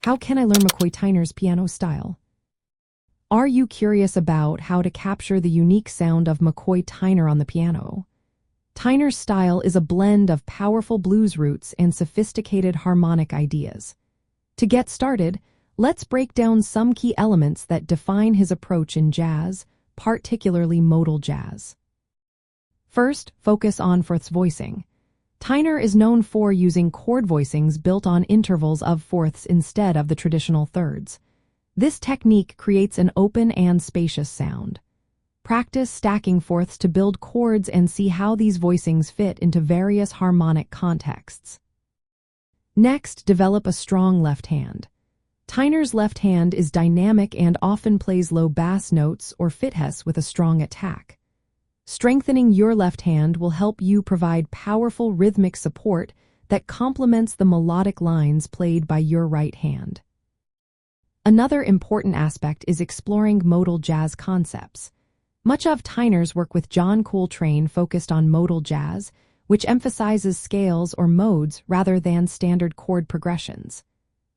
How can I learn McCoy Tyner's piano style? Are you curious about how to capture the unique sound of McCoy Tyner on the piano? Tyner's style is a blend of powerful blues roots and sophisticated harmonic ideas. To get started, let's break down some key elements that define his approach in jazz, particularly modal jazz. First, focus on fourths voicing. Tyner is known for using chord voicings built on intervals of fourths instead of the traditional thirds. This technique creates an open and spacious sound. Practice stacking fourths to build chords and see how these voicings fit into various harmonic contexts. Next, develop a strong left hand. Tyner's left hand is dynamic and often plays low bass notes or fithess with a strong attack. Strengthening your left hand will help you provide powerful rhythmic support that complements the melodic lines played by your right hand. Another important aspect is exploring modal jazz concepts. Much of Tyner's work with John Coltrane focused on modal jazz, which emphasizes scales or modes rather than standard chord progressions.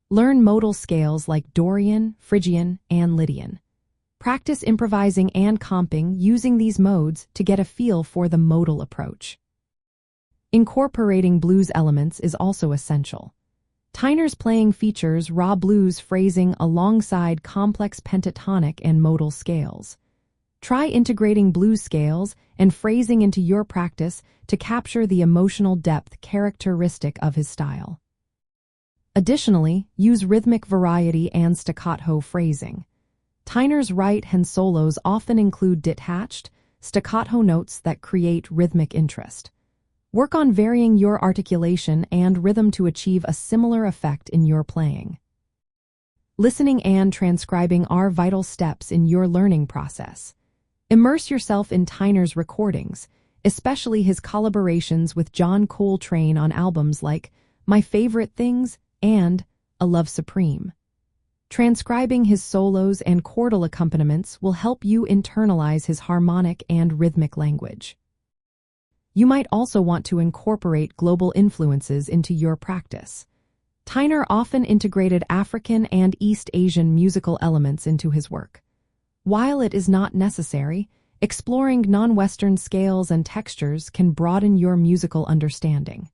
Learn modal scales like Dorian, Phrygian, and Lydian. Practice improvising and comping using these modes to get a feel for the modal approach. Incorporating blues elements is also essential. Tyner's playing features raw blues phrasing alongside complex pentatonic and modal scales. Try integrating blues scales and phrasing into your practice to capture the emotional depth characteristic of his style. Additionally, use rhythmic variety and staccato phrasing. Tyner's right-hand solos often include detached, staccato notes that create rhythmic interest. Work on varying your articulation and rhythm to achieve a similar effect in your playing. Listening and transcribing are vital steps in your learning process. Immerse yourself in Tyner's recordings, especially his collaborations with John Coltrane on albums like My Favorite Things and A Love Supreme. Transcribing his solos and chordal accompaniments will help you internalize his harmonic and rhythmic language. You might also want to incorporate global influences into your practice. Tyner often integrated African and East Asian musical elements into his work. While it is not necessary, exploring non-Western scales and textures can broaden your musical understanding.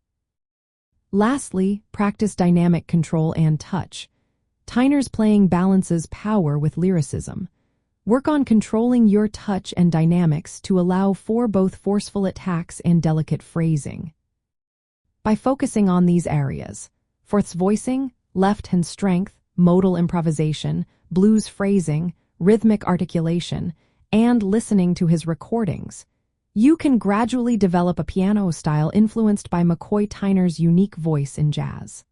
Lastly, practice dynamic control and touch. Tyner's playing balances power with lyricism. Work on controlling your touch and dynamics to allow for both forceful attacks and delicate phrasing. By focusing on these areas, fourths voicing, left-hand strength, modal improvisation, blues phrasing, rhythmic articulation, and listening to his recordings, you can gradually develop a piano style influenced by McCoy Tyner's unique voice in jazz.